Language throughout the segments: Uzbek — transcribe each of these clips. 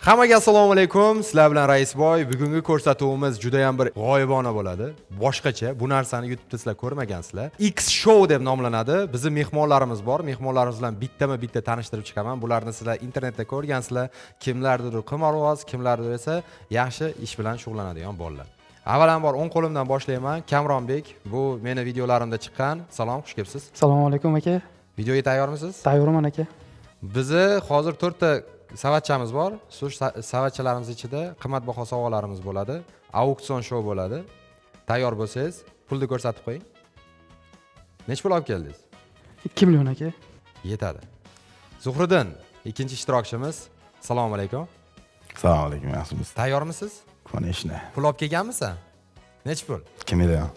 Hammaga assalomu alaykum. Sizlar bilan Raisboy. Bugungi ko'rsatuvimiz juda ham bir g'oyibona bo'ladi. Boshqacha. Bu narsani YouTube'da sizlar ko'rmagansizlar. X Show deb nomlanadi. Bizning mehmonlarimiz bor. Mehmonlarimiz bilan bitta tanishtirib chiqaman. Bularni sizlar internetda ko'rgansizlar. Kimlardir qimorvoz, kimlardir esa yaxshi ish bilan shug'ullanadigan bolalar. Avvalambor o'ng qo'limdan boshlayman. Kamronbek, bu meni videolarimda chiqqan. Salom, xush kelibsiz. Assalomu alaykum aka. Videoga tayyormisiz? Tayyorman aka. Bizni hozir 4 ta savatchamiz bor. Shu savatchalarimiz ichida qimmatbaho sovg'alarimiz bo'ladi. Auksion show bo'ladi. Tayyor bo'lsangiz, pulni ko'rsatib qo'ying. Nech pul olib keldingiz? 2 million aka. Yetadi. Zuhriddin, ikkinchi ishtirokchimiz. Assalomu alaykum. Assalomu alaykum, yaxshimisiz? Tayyormisiz? Konechna. Pul olib kelganmisan? Nech pul? 2 million.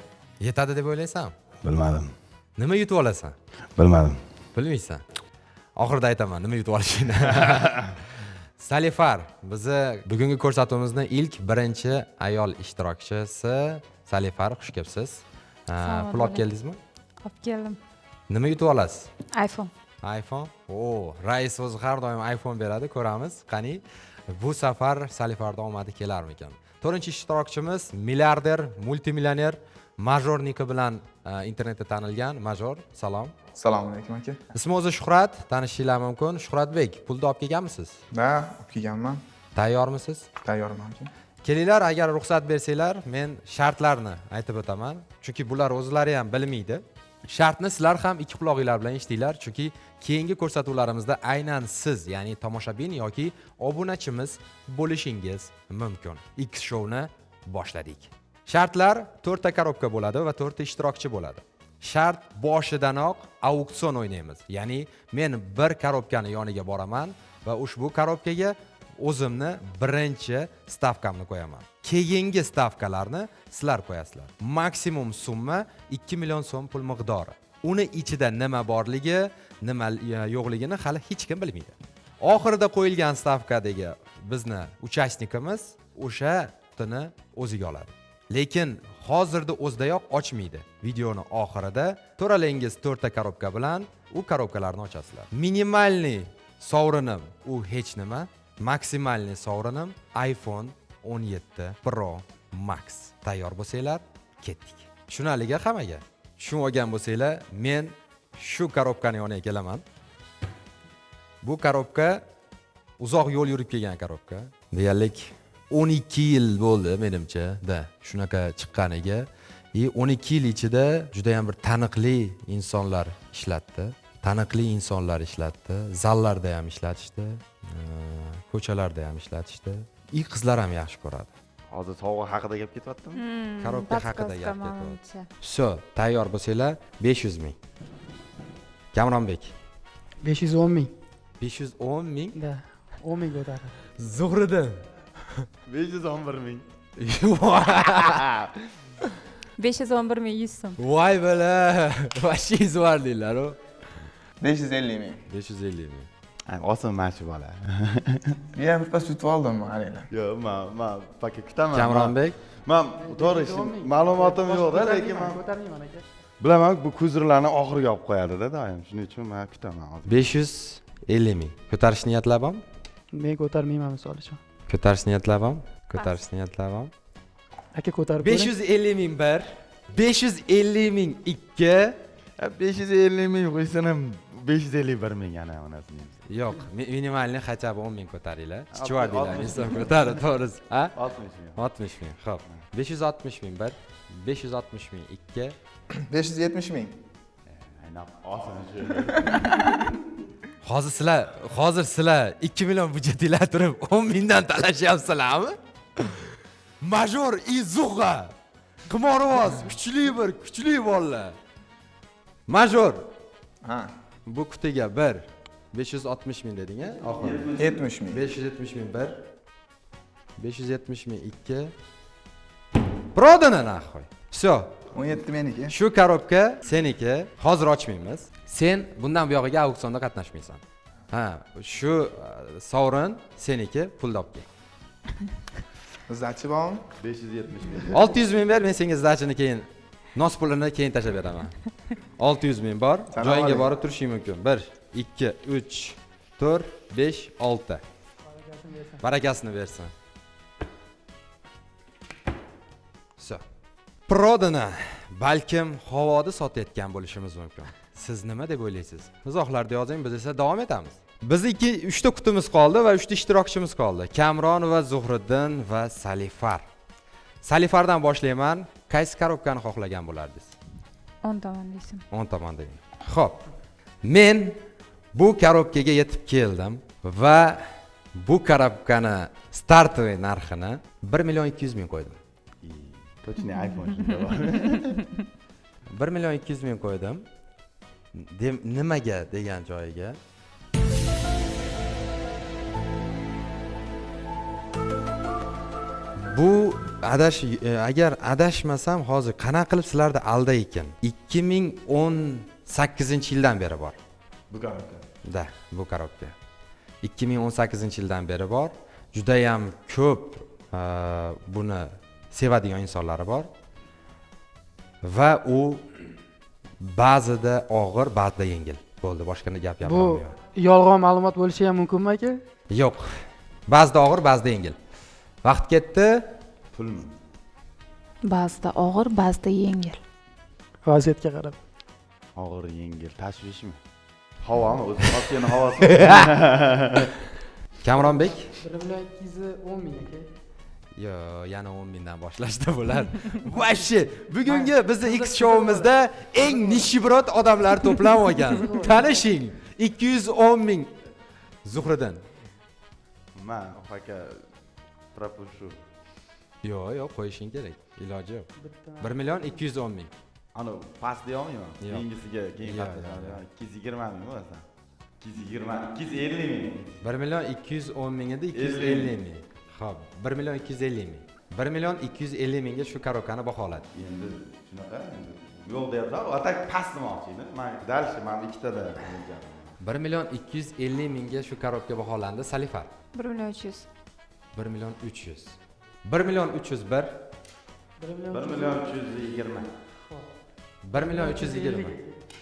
Yetadi deb o'ylaysan? Bilmadim. Nima yutib olasan? Bilmadim. Bilmaysan. Oxirida aytaman nima yutib olishingni. Salifar, bizni bugungi ko'rsatuvimizning ilk birinchi ayol ishtirokchisi Salifar, xush kelibsiz. Pul olib keldingizmi? Olib keldim. Nima yutib olasiz? iPhone. iPhone. Rais o'zi har doim iPhone beradi, ko'ramiz. Qani, bu safar Salifarda omadi kelarmikan? 4-ishtirokchimiz milliarder, multimillioner Majorniki bilan internetda tanilgan. Major, salom. Assalomu alaykum aka. Ismi o'zi Shuhrat, tanishinglar mumkin. Shuhratbek, pulni olib kelganmisiz? Da, olib kelganman. Tayyormisiz? Tayyorman aka. Kelinglar, agar ruxsat bersanglar, men shartlarni aytib o'taman. Chunki bular o'zlari ham bilmaydi. Shartni sizlar ham ikki quloqinglar bilan eshitinglar, chunki keyingi ko'rsatuvlarimizda aynan siz, ya'ni tomoshabin yoki obunachimiz bo'lishingiz mumkin. X Show'ni boshladik. Shartlar 4 ta korobka bo'ladi va 4 ta ishtirokchi bo'ladi. Shart boshidanoq auksion o'ynaymiz. Ya'ni men bir korobkani yoniga boraman va ushbu korobkaga o'zimni birinchi stavkamni qo'yaman. Keyingi stavkalarni sizlar qo'yasizlar. Maksimum summa 2 million so'm pul miqdori. Uni ichida nima borligi, nima yo'qligini hali hech kim bilmaydi. Oxirida qo'yilgan stavkadagi bizni uchastnikimiz o'sha pulni o'ziga oladi. Lekin hozirda o'zidayoq ochmaydi. Videoni oxirida to'ralangiz 4 ta korobka bilan u korobkalarni ochasizlar. Minimalniy sovrinim u hech nima, maksimalniy sovrinim iPhone 17 Pro Max. Tayyor bo'lsanglar, ketdik. Tushunaliga hammaga. Tushunib olgan bo'lsanglar, men shu korobkani yoniga kelaman. Bu korobka uzoq yo'l yurib kelgan korobka. Deyarli 12 yil bo'ldi menimcha, shunaqa chiqqaniga. 12 yil ichida juda ham bir taniqli insonlar ishlatdi. Zallarda ham ishlatishdi, ko'chalarda ham ishlatishdi. Qizlar ham yaxshi ko'radi. Hozir sovg'a haqida gap ketyaptimi? Korobka haqida gap ketyapti. Vso, tayyor bo'lsanglar 500 ming. Kamronbek. 510 ming. 510 ming? Da, 10 ming ko'tardi. Zuhriddin. 511 ming. 511 ming 100 so'm. Voy bala, vashingiz bor deylar-ku. 550 ming. 550 ming. Oson machi bola. Men birpas yutib oldim halilar. Yo'q, men paka kutaman. Kamronbek. Men to'g'ri ma'lumotim yo'q-da, lekin men ko'tarmayman aka. bilaman, bu kuzirlarni oxiriga olib qo'yadi-da doim. Shuning uchun men kutaman hozir. 550 ming. Ko'tarish niyatlabam? Men ko'tarmayman misol uchun. Ko'tarish niyatlabam? Aka ko'tarib 550 ming 1, 550 ming 2. 550 ming qo'ysan ham 551 ming ana onasini. Yo'q, minimalni хотя бы 10 ming ko'taringlar. Chichvardinglar, inson ko'tarib, to'g'risi. Ha? 60 ming. 60 ming. Xo'p. 560 ming 1, 560 ming 2. 570 ming. Aynan oson shu. Hozir sizlar 2 million budjetinglar turib 10 mingdan talashyapsizlarmi? Major Izuga. Qimorvoz, kuchli bolalar. Major. Ha. Bu qutiga 1 560 ming deding-a? Oxiri. 70 ming. 570 ming 1, 570 ming 2. Prodana nahoy. Vso. 17 meniki. Shu korobka seniki. Hozir ochmaymiz. Sen bundan buyog'iga auksionda qatnashmaysan. Shu sovrin seniki, pulni olib kel. Zdachi bormi? 570 ming. 600 ming ber, men senga zdachini keyin nos pulini keyin tashlab beraman. 600 ming bor, joyingga borib turishing mumkin. 1, 2, 3, 4, 5, 6. Barakasini bersin. So. Prodani balkim havoda sotayotgan bo'lishimiz mumkin. Siz nima deb o'ylaysiz? Izohlarda yozing, biz esa davom etamiz. Biz 3 ta qutimiz qoldi va 3 ta ishtirokchimiz qoldi. Kamron va Zuhriddin va Salifar. Salifardan boshlayman. Qaysi korobkani xohlagan bo'lardingiz? 10 tomon deysan. 10 tomon deng. Xo'p. Men bu korobkaga yetib keldim va bu korobkani startoviy narxini 1.200.000 qo'ydim. Точно iPhone shunda bor. 1.200.000 qo'ydim. Nimaga degan joyiga bu agar adashmasam hozir qanaqa qilib sizlarni alday ekan 2018-yildan beri bor. Bu korobka. Da, bu korobka. 2018-yildan beri bor. Juda ham ko'p buni sevadigan insonlari bor. Va u ba'zida og'ir, ba'zida yengil. Bo'ldi, boshqa gap Bu gapirmayman. yolg'on ma'lumot bo'lishi ham mumkinmi aka? Yo'q. Ba'zida og'ir, ba'zida yengil. Vaqt ketdi. Pulmi? Ba'zida og'ir, ba'zida yengil. Vaziyatga qarab. Og'ir, yengil, tashvishmi? Havomi? O'zi Osiyoning havosi. Kamronbek? 1.210.000 aka. Yo, yana 10.000 dan boshlashda bo'ladi. Vashi, bugungi bizning X showimizda eng nishibirot odamlar to'planib olgan. Tanishing, 210.000 Zuhriddin. Men aka propushu. Yo'q, qo'yishing kerak. Iloji yo'q. 1.210.000. Ana past deyolmayman. Yo'q. Keyingisiga keyin Yo'q, qarayman. 220 ming bo'lsa. 250 ming. 1.210.000 edi, 250.000. Xo'p, 1.250.000. 1.250.000 ga shu korobkani baholadi. Endi shunaqa yo'q deyapti. Atak past demoqchi edi. Men dальше men ikkitada 1.250.000 ga shu korobka baholandi. Salifar 1.300.000. 1.300.000. 1.301. 1.320. 1.320.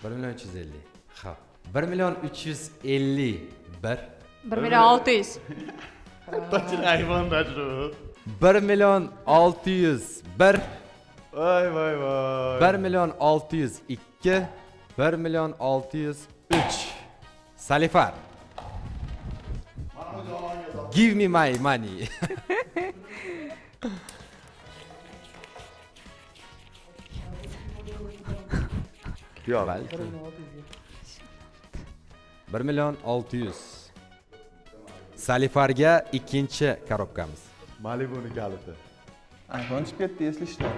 1.350. Xo'p. 1.351. 1.600.000. Точно iPhone'da shu. 1.601. Voy voy voy. 1.602. 1.603. Salifar. Give me my money. Yo'q. Balki. 1.600.000. Salifarga ikkinchi korobkamiz. Malibu'ni kaliti. iPhone chiqib ketdi, esli ishlar.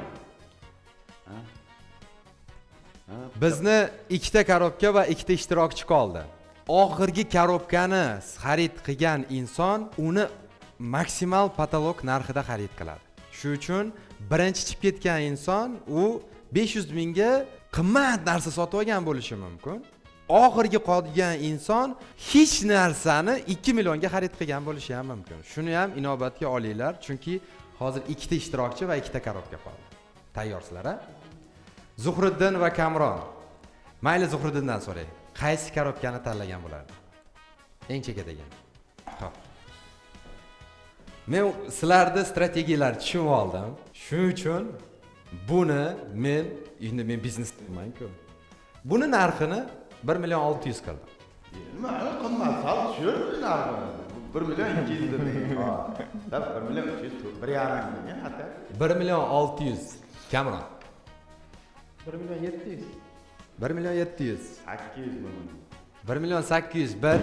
Bizni ikkita korobka va ikkita ishtirokchi qoldi. Oxirgi korobkani xarid qilgan inson uni maksimal patolog narxida xarid qiladi. Shuning uchun birinchi chiqib ketgan inson u 500 mingga qimmat narsa sotib olgan bo'lishi mumkin. Oxirgi qolgan inson hech narsani 2 millionga xarid qilgan bo'lishi ham mumkin. Shuni ham inobatga olinglar, chunki hozir ikkita ishtirokchi va ikkita korobka qoldi. Tayyorsizlar, a? Zuhriddin va Kamron. Mayli Zuhriddindan so'ray. Qaysi korobkani tanlagan bo'lardi? Eng chekadagi. Xo'p. Men sizlarning strategiyalar tushunib oldim. Shuning uchun buni endi men biznes qilmayman-ku. Buni narxini 1.600.000 qildim. Nima qimmat sal tushir narxini. 1.200 dedim. Ha. 1.200, 1.5 ming hatta. 1.600.000 Kamron. 1.700.000. 1.700.000. 800 ming. 1.801.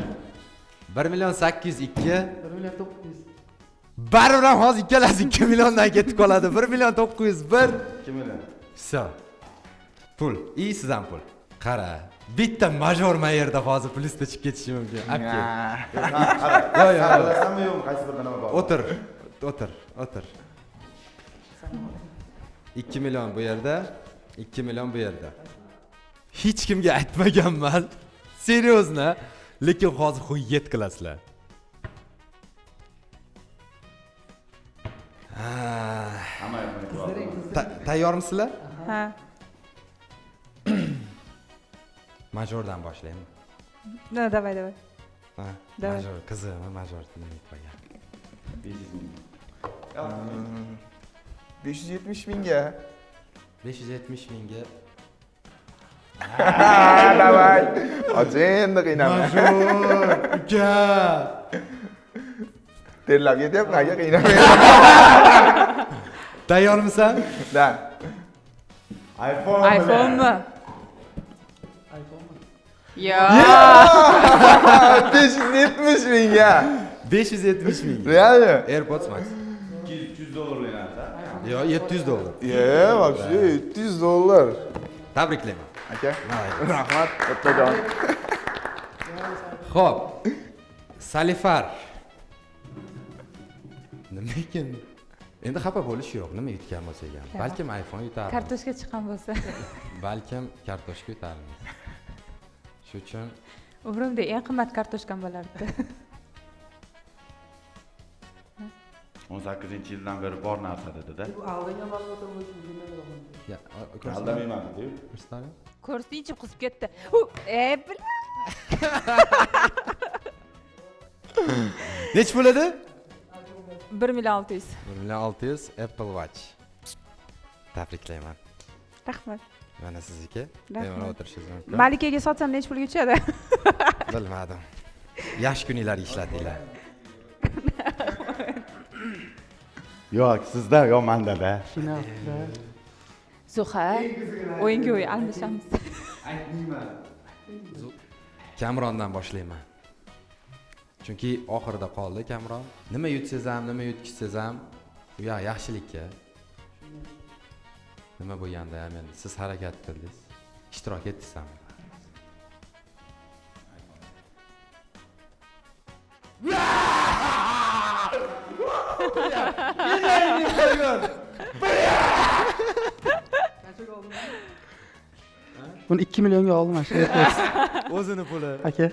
1.802. 1.900.000. Baribir ham hozir ikkalasi 2 milliondan ketib qoladi. 1.901. 2 million. Все. Pul, sizdan pul. Qara, bitta major mayerda hozir plyusda chiqib ketishi mumkin. Apke. Yo'q, yo'q. Bilasanmi yo'qmi qaysi bir nima bor? O'tir. 2 million bu yerda, 2 million bu yerda. Hech kimga aytmaganman. Seriozna, lekin hozir xuyet qilasizlar. Hamma Tayyormisizlar? Ha. Majordan boshlaymi? No, давай. Ha, Давай. major, qizim, major demayib qo'ygan. 500 ming. 570 mingga. 570 mingga. Davay. Hozir endi qiynama. Uka. Terlab ketyapman, aka qiynama. Tayyormisan? Da. iPhone. iPhonemi? Yo'q. 570 mingga. 570 ming. Realmi? AirPods Max. 200 dollarlik narsa. Yo, 700 dollar. Вообще $700. Tabriklayman. Aka. Rahmat, kattajon. Xo'p. Salifar. Nima ekan? Endi xafa bo'lish yo'q. Nima yutgan bo'lsak ham. Balkim iPhone yutarmiz. Kartoshka chiqqan bo'lsa. Balkim kartoshka yutarmiz. Shu uchun Umrimda eng qimmat kartoshkam bo'lardi. 18-yildan beri bor narsa dedi-da. Aldangan ma'lumotlar bo'lishi mumkin. ya, Aldamayman dedi-yu. ko'rsatadi. Ko'rsatuvchi qizib ketdi. Bil. Nech bo'ladi? 1.600.000. 1.600.000 Apple Watch. Tabriklayman. Rahmat. Mana sizniki. Rahmat. Bemalol o'tirishingiz mumkin. Malikaga sotsam nech pulga tushadi? Bilmadim. Yaxshi kuninglar ishlatinglar. Yo'q, sizda, yo manda-da. Final. Zuha, o'yinga o'yin almashamiz. Kamrondan boshlayman. Chunki oxirida qoldi Kamron. Nima yutsangiz ham, nima yutkizsangiz ham, u yaxshilikka. Nima bo'lganda ham endi siz harakat qildingiz, ishtirok etdingiz ham. Buni 2 millionga oldim mana shu AirPods. O'zini puli. Aka,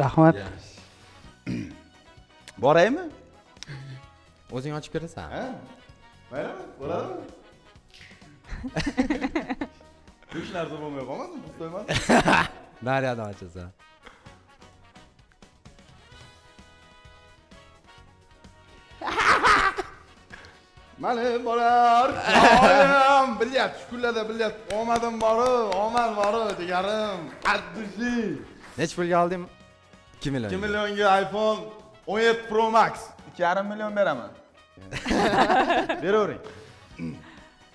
rahmat. Boraymi? O'zing ochib berasan. Ha? Maylimi? Bo'ladimi? Hech narsa bo'lmay qolmadimi? Pulman. Nariyadan ochasan. Mana borar. Oyim, bilyapti, shukurlarda bilyapti. Omadim bor-u, omad bor-u, jigarim. Qaddushi. Nech pulga olding? 2 million. 2 millionga iPhone 17 Pro Max. 2,5 million beraman. Beravering.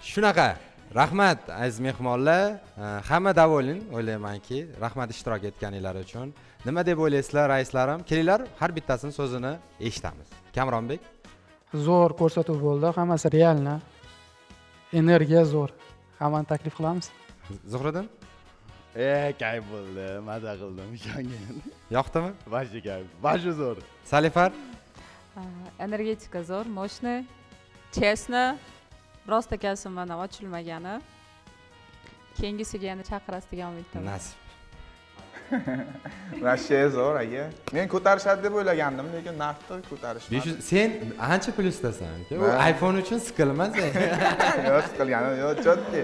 Shunaqa. Rahmat aziz mehmonlar. Hamma davoling o'ylaymanki. Rahmat ishtirok etganinglar uchun. Nima deb o'ylaysizlar, raislarim? Kelinglar, har bittasini so'zini eshitamiz. Kamronbek. Zo'r ko'rsatuv bo'ldi, hammasi realna. Energiya zo'r. Hammani taklif qilamiz. Zuhriddin, Kayf bo'ldi, maza qildim, ishongin. yoqdimi? Vashi kayf, vashi zo'r. Salifar, Energetika zo'r, moshna, chestni, rost akasi mana ochilmagani. Keyingisiga yana chaqirasiz degan umiddaman. nasib. Вообще zo'r aka. Men ko'tarishadi deb o'ylagandim, lekin narxni ko'tarishmadi. 500 sen ancha pul istasan. U iPhone uchun siqilma sen. Yo'q, qilgani yo'q, chotki.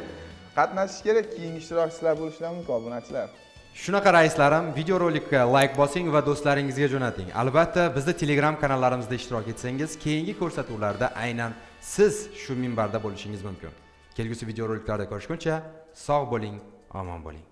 Qatnashish kerak, keyingi ishtirokchilar bo'lishlari mumkin, obunachilar. Shunaqa raislarim, videorolikka like bosing va do'stlaringizga jo'nating. Albatta, bizni Telegram kanallarimizda ishtirok etsangiz, keyingi ko'rsatuvlarda aynan siz shu minbarda bo'lishingiz mumkin. Kelgusi videoroliklarda ko'rishguncha sog' bo'ling, omon bo'ling.